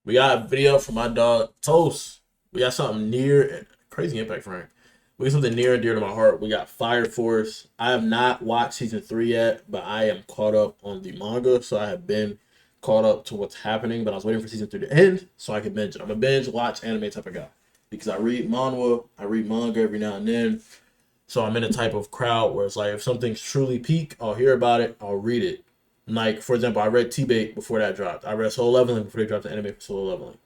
We got a video from my dog Toast. We got something near crazy impact, Frank. We got something near and dear to my heart. We got Fire Force. I have not watched season 3 yet, but I am caught up on the manga, so I have been caught up to what's happening. But I was waiting for season 3 to end so I could binge it. I'm a binge watch anime type of guy because I read manhwa, I read manga every now and then. So I'm in a type of crowd where it's like if something's truly peak, I'll hear about it, I'll read it. Like, for example, I read T-Bait before that dropped. I read Solo Leveling before they dropped the anime for Solo Leveling.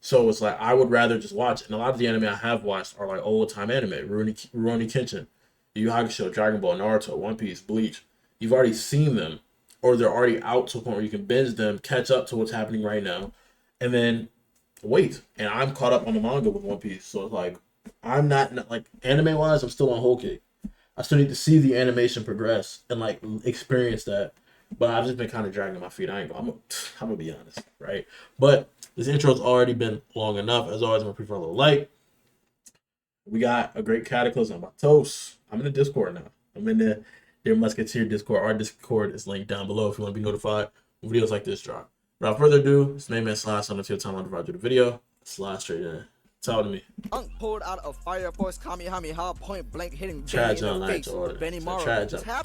So it's like I would rather just watch it. And a lot of the anime I have watched are like old time anime. Rurouni Kenshin, Yu Yu Hakusho, Dragon Ball, Naruto, One Piece, Bleach. You've already seen them, or they're already out to a point where you can binge them, catch up to what's happening right now, and then wait. And I'm caught up on the manga with One Piece. So it's like I'm not like anime wise, I'm still on Whole Cake. I still need to see the animation progress and like experience that. But I've just been kind of dragging my feet. I'm gonna be honest, right? But this intro's already been long enough. As always, I'm gonna prefer a little light. We got a great Cataclysm by Toast. I'm in the Discord now. I'm in the Dear Musketeer Discord. Our Discord is linked down below if you want to be notified when videos like this drop. Without further ado, it's main man Slash on the time to provide you the video. Slash straight in. Tell to me. Unk pulled out a Fire Force Kamehameha point blank hitting Chad Benny in the John, face with Benny Maru.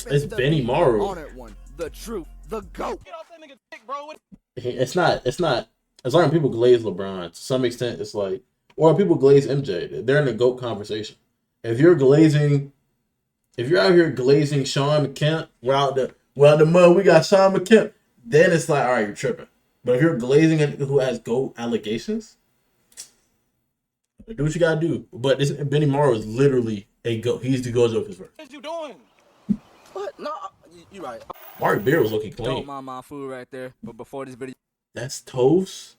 It's Benny Maru. Honored one, the truth, the GOAT. Get off that nigga dick, bro. It's not. As long as people glaze LeBron, to some extent, it's like, or people glaze MJ. They're in a GOAT conversation. If you're out here glazing Sean McKemp, we're out the mud, we got Sean McKemp, then it's like, all right, you're tripping. But if you're glazing it who has GOAT allegations, do what you gotta do. But this Benny Maru is literally a GOAT. He's the GOAT of his verse. What you doing? What? No, you right. Mark Beer was looking Don't clean. mind my food right there. But before this video, That's Toast.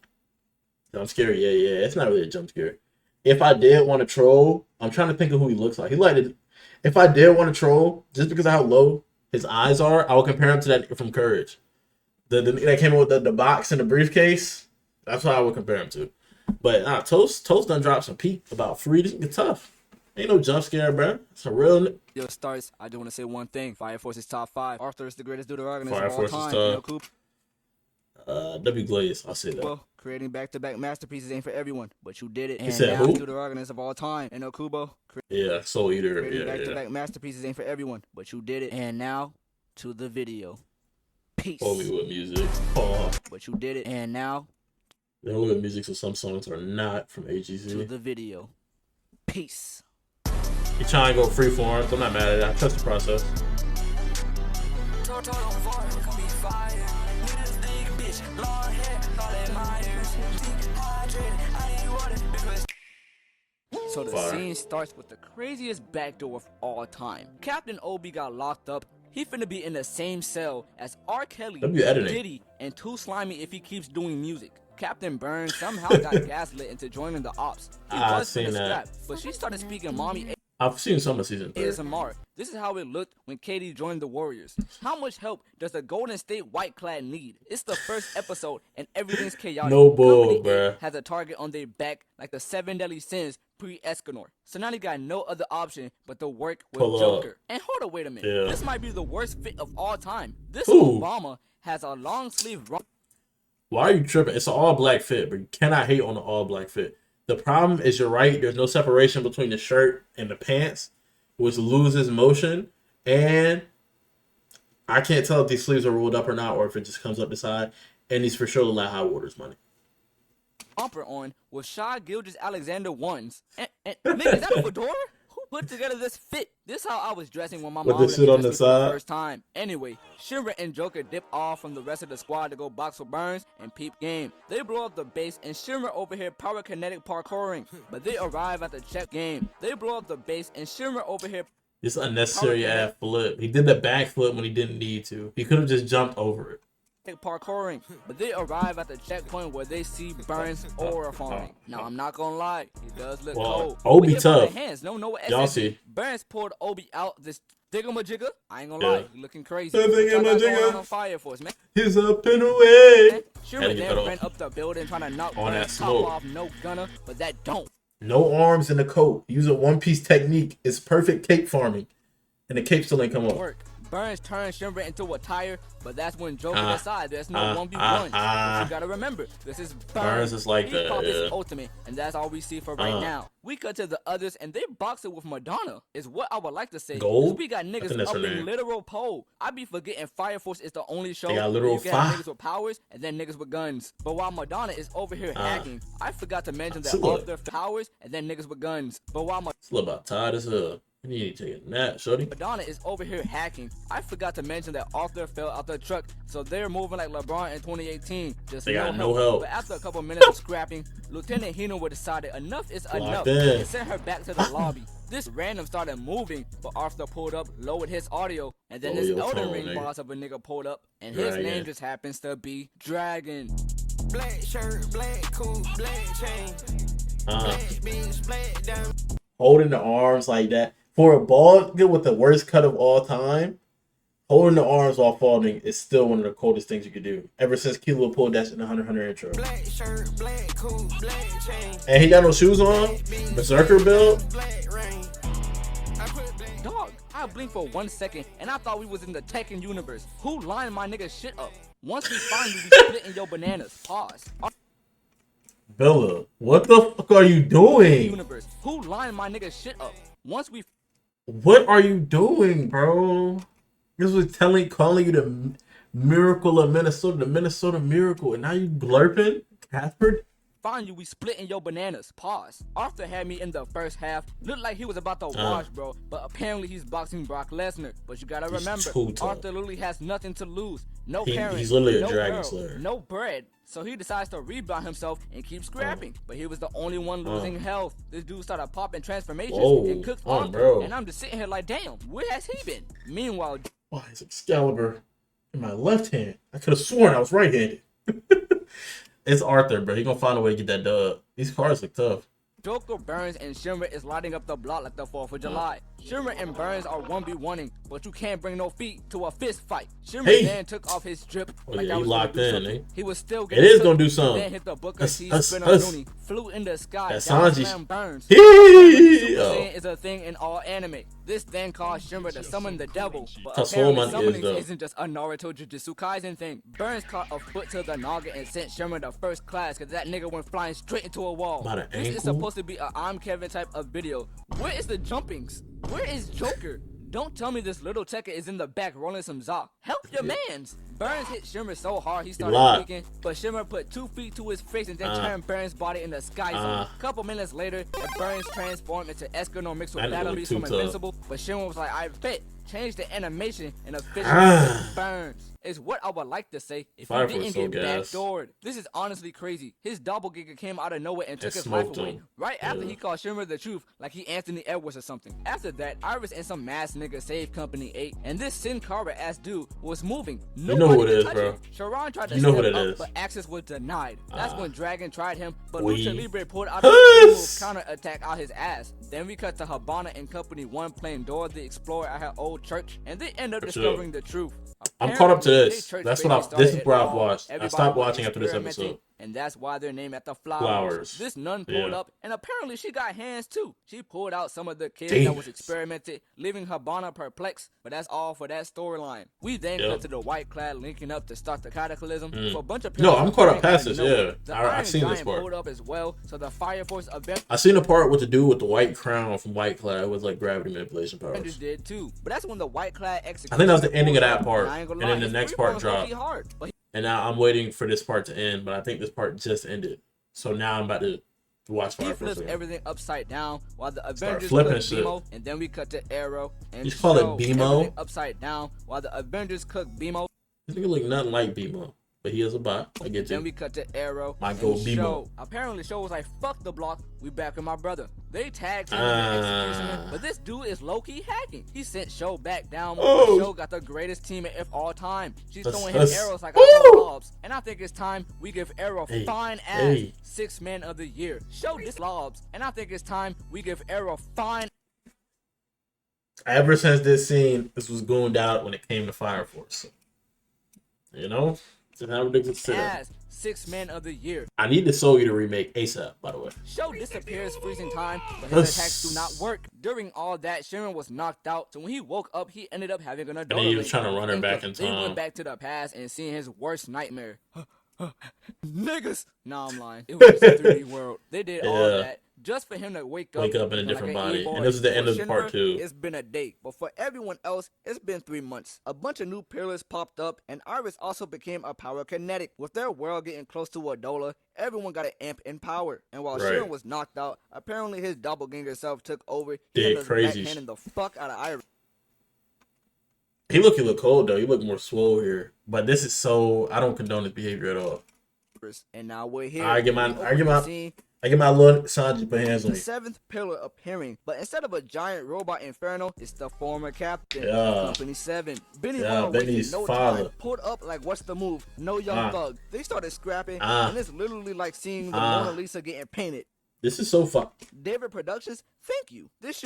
Jump scare, yeah. It's not really a jump scare. If I did want to troll, I'm trying to think of who he looks like. He like it. If I did want to troll, just because of how low his eyes are, I would compare him to that from Courage. The that came in with the box and the briefcase. That's what I would compare him to. But Toast done dropped some peak about free. This nigga tough. Ain't no jump scare, bro. It's a real. video starts. I do want to say one thing. Fire Force is top 5. Arthur is the greatest dude organizer Fire of all Force is time. tough. Coop. W Glaze, I'll say that. Well, creating back-to-back masterpieces ain't for everyone, but you did it. And said now who? dude organizer of all time. And Okubo. Yeah, Soul Eater. Creating Yeah. back-to-back masterpieces ain't for everyone, but you did it. And now to the video. Peace. Hold me with music. Oh. But you did it. And now They hold me with music, so some songs are not from to AGC. the video. Peace. You trying to go free for it? I'm not mad at it. I trust the process. So the Fire. scene starts with the craziest backdoor of all time. Captain Obi got locked up. He finna be in the same cell as R. Kelly, W editing. Diddy, and Too Slimy if he keeps doing music. Captain Burns somehow got gaslit into joining the ops. He I've was seen finna that. scrap, but she started speaking mommy I've seen some of season 3. ASMR. This is how it looked when Katie joined the Warriors. How much help does the Golden State White Clad need? It's the first episode and everything's chaotic. No bull, Company A bruh. has a target on their back like the 7 deadly sins pre-Escanor. So now they got no other option but to work with Pull up. Joker. And hold on, wait a minute. Yeah. This might be the worst fit of all time. This Who? Obama has a long sleeve Why are you tripping? It's an all black fit, but you cannot hate on the all black fit. The problem is you're right. There's no separation between the shirt and the pants, which loses motion. And I can't tell if these sleeves are rolled up or not, or if it just comes up the side. And these for sure look like high waters money. romper on with Shai Gilgeous Alexander ones. And nigga, is that a fedora? Who put together this fit? This how I was dressing when my With mom this let me shit on dress the me for side? first time. Anyway, Shira and Joker dip off from the rest of the squad to go box with Burns and peep game. They blow up the base and Shira over here power kinetic parkouring, but they arrive at the check game. They blow up the base and Shira over here This unnecessary ass flip. He did the backflip when he didn't need to. He could have just jumped over it. parkouring, but they arrive at the checkpoint where they see Burns aura forming. Now I'm not gonna lie, he does look Well, cold. Obi We hit by the tough. Hands, no Y'all SSD. see. Burns pulled Obi out this diggamajigger. I ain't gonna Yeah. lie, he looking crazy. That What y'all got diggamajigger. going on Fire Force, man? He's up and away. Shira Gotta get then that ran off. up the building trying to knock On that Burns top smoke. off, no gunner, but that don't No arms in the coat. Use a one-piece technique. It's perfect cape farming. And the cape still ain't come up. work. Burns turned Shimmer into a tire, but that's when Joker decided there's no 1v1. But you gotta remember, this is Burns. Is like he that. popped his ultimate, and that's all we see for right now. We cut to the others, and they box it with Madonna, is what I would like to say. Gold? We got niggas up in literal pole. I be forgetting Fire Force is the only show where you got niggas with powers and then niggas with guns. But while Madonna is over here hacking, I forgot to mention that Arthur powers and then niggas with guns. But while it's a little about tired as hell. You need to take a nap, shorty. Madonna is over here hacking. I forgot to mention that Arthur fell out the truck, so they're moving like LeBron in 2018. Just they got no help. But after a couple minutes of scrapping, Lieutenant Hino decided enough is enough and sent her back to the lobby. This random started moving, but Arthur pulled up, lowered his audio, and then this Elden Ring boss of a nigga pulled up, and his name just happens to be Dragon. Black shirt, black coat, black chain. Black beans, black down. Holding the arms like that. For a bald nigga with the worst cut of all time, holding the arms while falling is still one of the coldest things you could do. Ever since Kilo pulled that in the Hunter intro. Black shirt, black coat, black chain. And he got no shoes on. Berserker build. Dog, I blinked for 1 second and I thought we was in the Tekken universe. Who lined my nigga shit up? Once we find you, we splitting your bananas. Pause. Bella, what the fuck are you doing? Universe. Who lined my nigga shit up? Once we. What are you doing, bro? This was calling you the miracle of Minnesota, the Minnesota miracle, and now you blurping, Catford? Find you, we splitting your bananas. Pause. Arthur had me in the first half. Looked like he was about to wash, bro. But apparently he's boxing Brock Lesnar. But you gotta remember, Arthur literally has nothing to lose. No parents, he's literally a no dragon girl, slayer. no bread. So he decides to rebound himself and keep scrapping. But he was the only one losing health. This dude started popping transformations and cooked Arthur. Bro. And I'm just sitting here like, damn, where has he been? Meanwhile, why is Excalibur in my left hand? I could have sworn I was right-handed. It's Arthur, bro. He gonna find a way to get that dub. These cards look tough. Joker, Burns, and Shimmer is lighting up the block like the 4th of July. Shimmer and Burns are 1v1ing, but you can't bring no feet to a fist fight. Shimmer then took off his drip like I was locked in. He was still getting it is gonna do something. Then hit the Booker T spin on Rooney, flew in the sky, down slam Burns. Super Saiyan is a thing in all anime. This then caused Shimmer to summon the devil, but apparently summoning isn't just a Naruto Jujutsu Kaisen thing. Burns caught a foot to the noggin and sent Shimmer to first class because that nigga went flying straight into a wall. This is supposed to be a I'm Kevin type of video. Where is the jumpings? Where is Joker? Don't tell me this little Tekka is in the back rolling some Zoc. Help your mans. Burns hit Shimmer so hard he started peeking, but Shimmer put 2 feet to his face and then turned Burns' body in the sky zone. Couple minutes later, Burns transformed into Escanor mixed with Battle Beast from Invincible, but Shimmer was like, I bet. Change the animation and officially Burns. Is what I would like to say if he didn't get backdoored. This is honestly crazy. His doppelganger came out of nowhere and took his life away. Right after he called Shimmer the truth, like he Anthony Edwards or something. After that, Iris and some masked nigga saved Company 8, and this Sin Cara ass dude was moving. Nobody who it is, bro. Sharon tried to step up, but access was denied. That's when Dragon tried him, but Lucha Libre pulled out a counter attack out his ass. Then we cut to Habana and Company 1 playing Dora the Explorer at her old church, and they end up discovering the truth. I'm caught up to this. That's what this is where I've watched. I stopped watching after this episode. And that's why they're named after flowers. This nun pulled up, and apparently she got hands too. She pulled out some of the kids that was experimented, leaving Habana perplexed. But that's all for that storyline. We then cut to the White Clad linking up to start the Cataclysm. For a bunch of no, I'm caught up past this. I've seen this part. Pulled up as well, so the Fire Force event. I seen the part with the dude with the white crown from White Clad with like gravity manipulation powers. Did too, but that's when the White Clad executed. I think that was the ending of that part, and then the next part dropped. And now I'm waiting for this part to end, but I think this part just ended. So now I'm about to watch Fire Force. He flips everything upside down while the Avengers flipping cook BMO, and then we cut to Arrow and you call it BMO? Upside down while the Avengers cook BMO. This nigga look nothing like BMO, but he is a bot. I get you. Then we cut to Arrow. My go BMO. Apparently, Show was like, "Fuck the block. We back with my brother." They tagged him with the executioner, but this dude is low-key hacking. He sent Show back down. Show got the greatest teammate of all time. She's throwing him arrows like I throw lobs. And I think it's time we give Arrow fine ass 6th man of the year. Show this lobs. And I think it's time we give Arrow fine. Ever since this scene, this was going down when it came to Fire Force. You know? It's how ridiculous it is. Sixth Man of the Year. I need the Soul Eater remake ASAP, by the way. Show disappears freezing time, but his attacks do not work. During all that, Sharon was knocked out, so when he woke up, he ended up having an adult. And he was trying to run her back in They time. went back to the past and seeing his worst nightmare. Niggas! Nah, I'm lying. It was just a 3D world. They did all that just for him to wake up in a different body. And this is the end of part 2. It's been a day, but for everyone else, it's been 3 months. A bunch of new pillars popped up, and Iris also became a power kinetic. With their world getting close to Adola, everyone got an amp in power. And while Sharon was knocked out, apparently his doppelganger self took over. He ended up backhanding the fuck out of Iris. He look cold though. He look more swole here. But this is so, I don't condone his behavior at all. And now we're here. I get my little Sanji put hands on the 7th pillar appearing, but instead of a giant robot Inferno, it's the former captain of Company 7. Benny's father. Pulled up like, what's the move? No young thug. They started scrapping, and it's literally like seeing the Mona Lisa getting painted. This is so fire. David Productions, thank you. This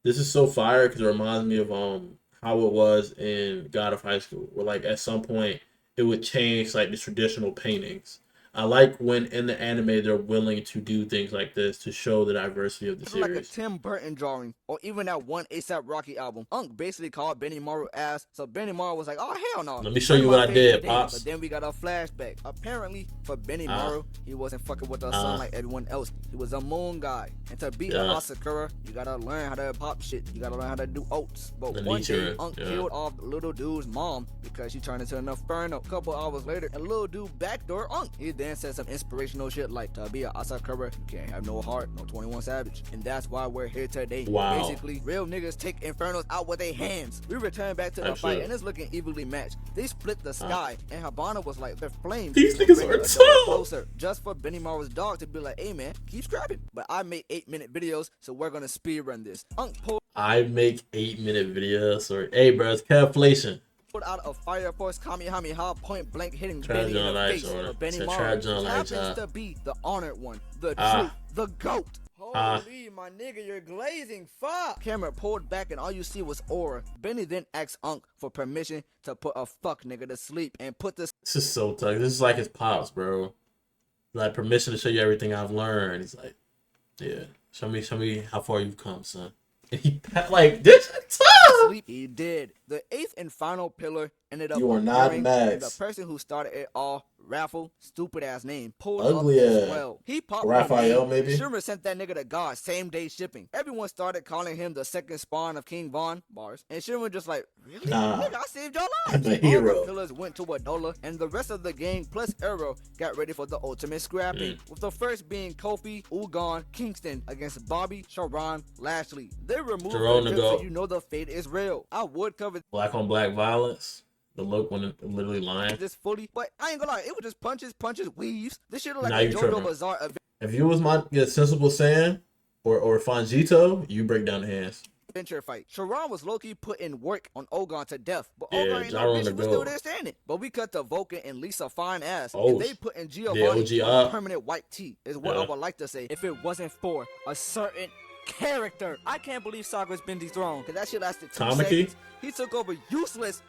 is so fire because it reminds me of how it was in God of High School, where like at some point it would change like the traditional paintings. I like when in the anime they're willing to do things like this to show the diversity of the series. Like a Tim Burton drawing, or even that one A$AP Rocky album. Unc basically called Benny Maru ass, so Benny Maru was like, oh hell no. Let me show you what I did, Pops. But then we got a flashback. Apparently, for Benny Maru, he wasn't fucking with the sun like everyone else. He was a moon guy. And to beat Asakura, you gotta learn how to pop shit. You gotta learn how to do oats. But one day, Unc killed off little dude's mom because she turned into an inferno. A couple hours later, a little dude backdoor Unc. He then said some inspirational shit like, to be a Asakura, you can't have no heart, no 21 Savage. And that's why we're here today. Wow. Basically, real niggas take infernos out with their hands. We return back to the fight, and it's looking evenly matched. They split the sky, and Habana was like, they're flames. These niggas are tough. Closer, just for Benny Maru's dog to be like, hey man, keep scrapping. But I made 8-minute videos, so we're gonna speed run this. I make 8-minute videos, or hey bro, it's calculation. Put out a Fire Force Kamehameha point blank hitting Benny in the face. Benny Maru happens to be the honored one, the truth, the GOAT. Holy, my nigga, you're glazing. Fuck. Camera pulled back and all you see was aura. Benny then asked Unc for permission to put a fuck nigga to sleep and put this. This is so tough. This is like his pops, bro. Like permission to show you everything I've learned. He's like, yeah, show me how far you've come, son. And he like this is tough. Sleep. He did. The 8th and final pillar ended up. You are not Max. The person who started it all, Raffle, stupid ass name, pulled ugly up as well. He popped Raphael, maybe. Schumer sent that nigga to God same day shipping. Everyone started calling him the second spawn of King Von bars, and Schumer just like, really? Nah, nigga, I saved your lives. I'm a hero. All the pillars went to Adola, and the rest of the gang plus Arrow got ready for the ultimate scrapping. With the first being Kofi, Ugon, Kingston against Bobby, Sharon, Lashley. They removed the so you know the fate is real. I would cover black on black violence. The look when it literally lying. This fully, but I ain't gonna lie, it was just punches, weaves. This shit look like a JoJo Bizarre event. If you was my sensible Saiyan or Fanjito, you break down the hands. Adventure fight. Sharon was low-key putting work on Ogon to death, but Ogon ain't no bitch, was still there standing. But we cut to Vulcan and Lisa fine ass, and they put in Giovanni on permanent white tee, is what I would like to say. If it wasn't for a certain character, I can't believe Sakura's been dethroned, because that shit lasted 2 seconds. He took over useless,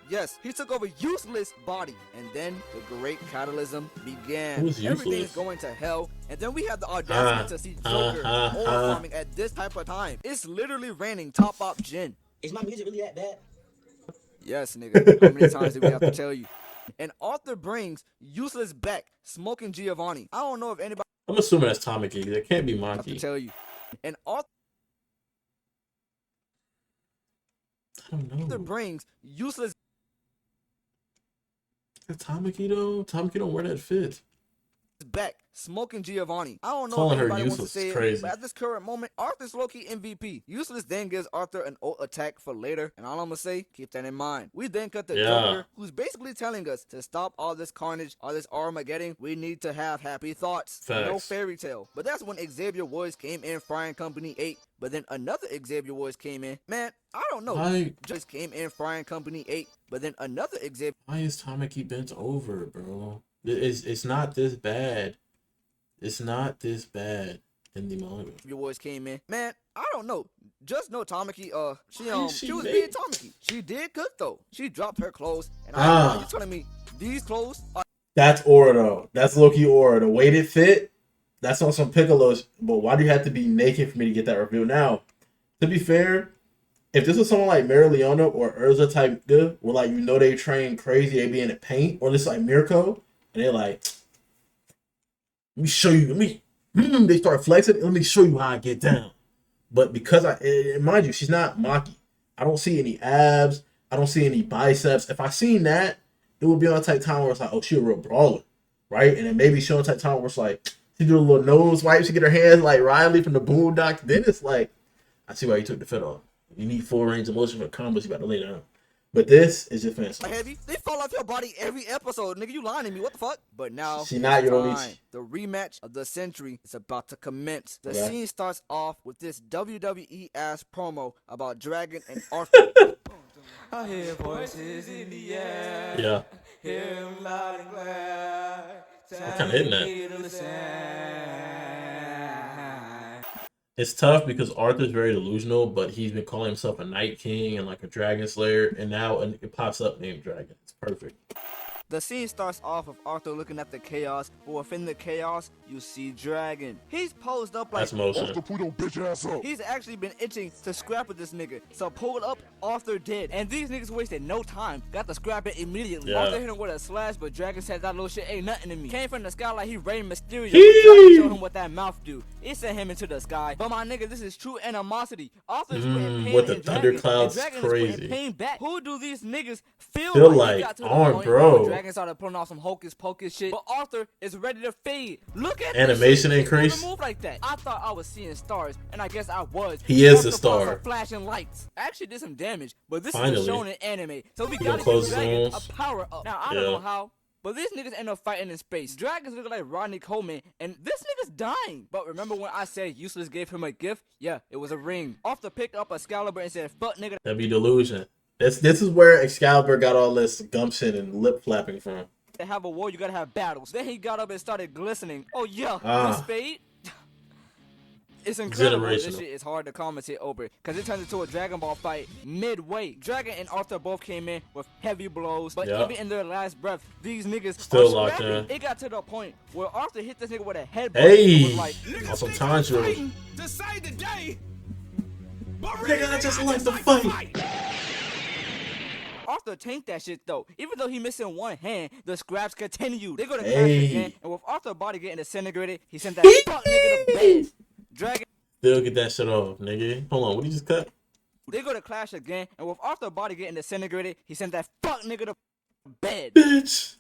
he took over useless body, and then the great CATACLYSM began. Everything's going to hell, and then we have the audacity to see Joker farming at this type of time. It's literally raining top up gin. Is my music really that bad? Yes, nigga. How many times did we have to tell you? And Arthur brings useless back, smoking Giovanni. I don't know if anybody. I'm assuming that's Tamaki. That can't be Monkey. I have to tell you. And Arthur. I don't know. Brings useless Tamaki though. Tamaki don't wear that fit. Back smoking Giovanni. I don't know calling if anybody her wants to say it, but at this current moment, Arthur's low-key MVP. Useless then gives Arthur an ult attack for later, and all I'm gonna say, keep that in mind. We then cut to Joker, who's basically telling us to stop all this carnage, all this Armageddon. We need to have happy thoughts. Facts. No fairy tale. But that's when Xavier Woods came in, frying Company 8. But then another Xavier Woods came in. Man, I don't know. Just came in, frying Company 8. But then another Xavier. Why is Tamaki bent over, bro? It's not this bad. It's not this bad in the manga. Your voice came in. Man, I don't know. Just know Tamaki, she was being Tamaki. She did cook though. She dropped her clothes, and you telling me these clothes are That's aura though. That's low-key aura. The way it fit, that's on some Piccolos. But why do you have to be naked for me to get that reveal? Now, to be fair, if this was someone like Marileona or Urza type good, where like they train crazy, they be in the paint, or this like Mirko, and they're like, let me show you, they start flexing, let me show you how I get down. But because mind you, she's not Maki. I don't see any abs, I don't see any biceps. If I seen that, it would be on a type time where it's like, oh, she a real brawler, right? And then maybe she on a type time where it's like, she do a little nose wipe, she get her hands like Riley from the Boondocks. Then it's like, I see why you took the fit off. You need full range of motion for combos. You got to lay down. But this is just fancy. Heavy, they fall off your body every episode, nigga. You lying to me? What the fuck? But now, she not your only. The rematch of the century is about to commence. The scene starts off with this WWE ass promo about Dragon and Arthur. I hear voices in the air. Yeah. Hear them loud and clear. What kind of hitting that? It's tough because Arthur's very delusional, but he's been calling himself a Night King and like a Dragon Slayer, and now it pops up named Dragon. It's perfect. The scene starts off with Arthur looking at the chaos, but within the chaos, you see Dragon. He's posed up like Arthur, pull your bitch ass up. He's actually been itching to scrap with this nigga. So pulled up, Arthur did. And these niggas wasted no time. Got to scrap it immediately. Arthur hit him with a slash, but Dragon said that little shit ain't nothing to me. Came from the sky like he Rey Mysterio. Dragon showed him what that mouth do. It sent him into the sky. But my nigga, this is true animosity. Arthur's putting pain with the in thunderclouds, Dragon crazy. is putting pain back. Who do these niggas feel like arm, bro? Dragon started putting off some hocus pocus shit, but Arthur is ready to fade. Look at animation increase. Move like that. I thought I was seeing stars, and I guess I was. He is a star. Flashing lights. I actually did some damage, but this Finally. is shown in anime, so we gotta give Dragon a power up. Now I don't know how, but these niggas end up fighting in space. Dragons look like Rodney Coleman, and this nigga's dying. But remember when I said Useless gave him a gift? Yeah, it was a ring. Arthur picked up Excalibur and said, "Fuck nigga." That'd be delusion. This is where Excalibur got all this gumption and lip flapping from. To have a war, you gotta have battles. Then he got up and started glistening. Oh yeah, this fade. It's incredible. This shit is hard to commentate over because it turns into a Dragon Ball fight midway. Dragon and Arthur both came in with heavy blows, but even in their last breath, these niggas still locked in. It got to the point where Arthur hit this nigga with a headbutt. Hey, was like, awesome time drills. Decide the day. Nigga, I just like to fight. Arthur tanked that shit though. Even though he missing one hand, the scraps continued. They go to clash again, and with Arthur's body getting disintegrated, he sent that fuck nigga to bed. Dragon still get that shit off, nigga. Hold on, what did you just cut? They go to clash again, and with Arthur's body getting disintegrated, he sent that fuck nigga to bed. Bitch,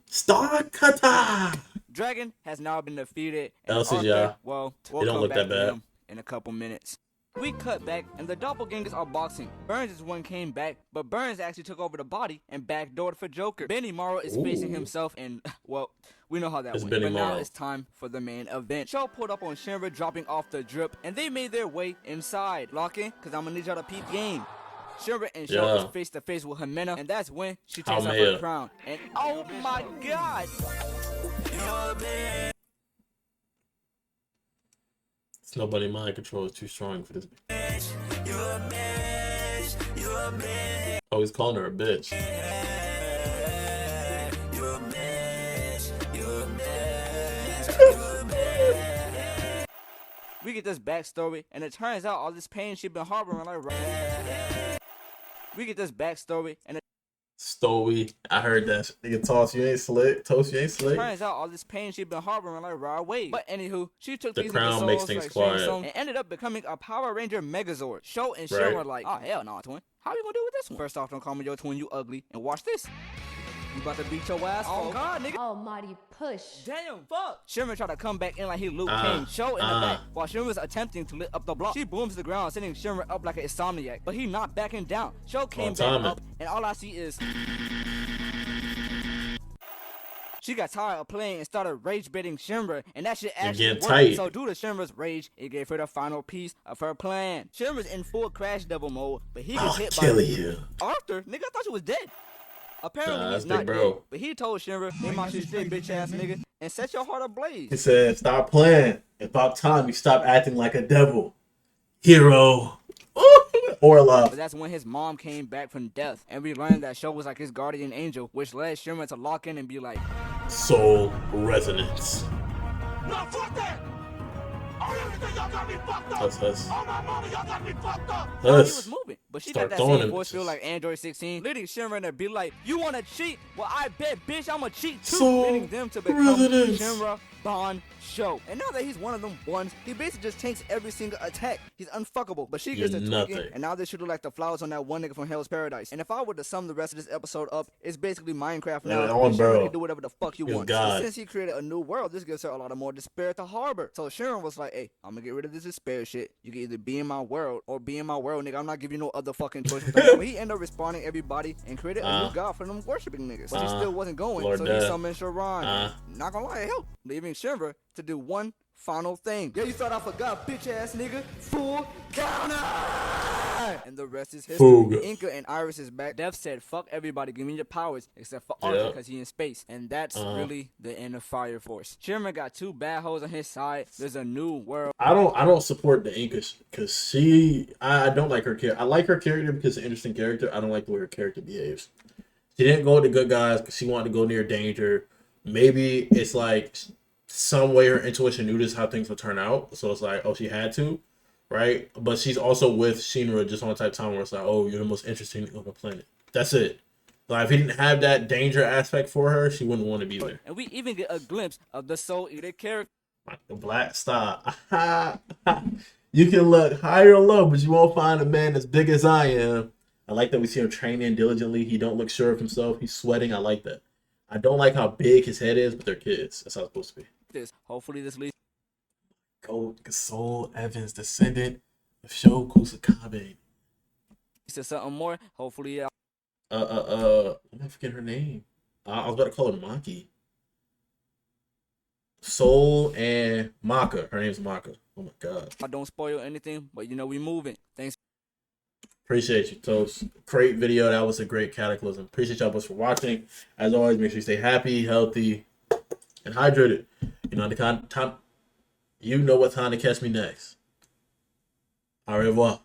Star Cutter. Dragon has now been defeated. And Arthur, well, it don't look that bad. In a couple minutes. We cut back, and the doppelgangers are boxing. Burns is one came back, but Burns actually took over the body and backdoored for Joker. Benny Morrow is facing himself, and, well, we know how that went. But now it's time for the main event. Show pulled up on Shinra, dropping off the drip, and they made their way inside. Lock in, because I'm going to need y'all to peep game. Shinra and Show is face to face with Jimena, and that's when she takes off her crown. And oh my god! Nobody mind control is too strong for this. Oh, he's calling her a bitch. We get this backstory, and it turns out all this pain she's been harboring like We get this backstory, and Stowy, I heard that. Nigga, Toss, you ain't slick. Toast, you ain't slick. Turns out all this pain she'd been harboring like right away. But anywho, she took the these crown makes things quiet and ended up becoming a Power Ranger Megazord. Show and Shin were like, oh hell no, twin. How you gonna do with this one? First off, don't call me your twin, you ugly. And watch this. You about to beat your ass? Oh god, nigga. Almighty push. Damn, fuck. Sherman tried to come back in like he Luke Cage. Show in the back while Sherman was attempting to lit up the block. She booms to the ground, sending Sherman up like an insomniac. But he not backing down. Show came back up, and all I see is she got tired of playing and started rage baiting Shinra, and that shit actually worked. Tight. So due to Shinra's rage, it gave her the final piece of her plan. Shinra's in full Crash Devil mode, but he gets hit by Arthur. Nigga, I thought you was dead. Apparently he's not dead, but he told Shinra, "Name my shit straight, bitch ass nigga, and set your heart ablaze." He said, "Stop playing. It's about time you stop acting like a devil, hero." Or love. But that's when his mom came back from death, and we learned that Sho was like his guardian angel, which led Shinra to lock in and be like, Soul Resonance. No, fuck that! Y'all got me fucked up. Us. On my mama, y'all got me fucked up. He was moving, but she Start got that throwing same them voice feel bitches. like Android 16. Leading Shinra to be like, you wanna cheat? Well, I bet, bitch, I'ma cheat too. Soul Leading them to become Resonance. Shinra Banshoman. And now that he's one of them ones, he basically just tanks every single attack. He's unfuckable, but she gets You're to nothing. tweaking, and now they should look like the flowers on that one nigga from Hell's Paradise. And if I were to sum the rest of this episode up, it's basically Minecraft now. Yeah, and Shinra bro. can do whatever the fuck you He's want. God. But since he created a new world, this gives her a lot of more despair to harbor. So Shinra was like, hey, I'm gonna get rid of this despair shit. You can either be in my world or be in my world, nigga. I'm not giving you no other fucking choice. But he ended up respawning everybody and created a new god for them worshiping niggas. But he still wasn't going, Lord so Dad. he summoned Sharon. Not gonna lie, it helped, leaving Shinra to do one final thing. Yeah, you thought I forgot, bitch ass nigga. Full counter! And the rest is history. Fuga. Inca and Iris is back. Death said, fuck everybody, give me your powers, except for Arthur, because he in space. And that's really the end of Fire Force. Shinra got two bad hoes on his side. There's a new world. I don't support the Inca because I don't like her character. I like her character because it's an interesting character. I don't like the way her character behaves. She didn't go with the good guys because she wanted to go near danger. Maybe it's like some way her intuition knew this how things would turn out. So it's like, oh, she had to, right? But she's also with Shinra just on the type of time where it's like, oh, you're the most interesting on the planet. That's it. Like, if he didn't have that danger aspect for her, she wouldn't want to be there. And we even get a glimpse of the Soul Eater character. Like the Black Star. You can look high or low, but you won't find a man as big as I am. I like that we see him training diligently. He don't look sure of himself. He's sweating. I like that. I don't like how big his head is, but they're kids. That's how it's supposed to be. Hopefully this leads Gold Soul Evans, descendant of Sho Kusakabe. to something more. Hopefully, I'm not forgetting her name. I was about to call her Maki. Soul and Maka. Her name's Maka. Oh my god. I don't spoil anything, but you know we moving. Thanks. Appreciate you, Toast. Great video. That was a great cataclysm. Appreciate y'all both for watching. As always, make sure you stay happy, healthy, and hydrated. You know the time. You know what time to catch me next. Au revoir.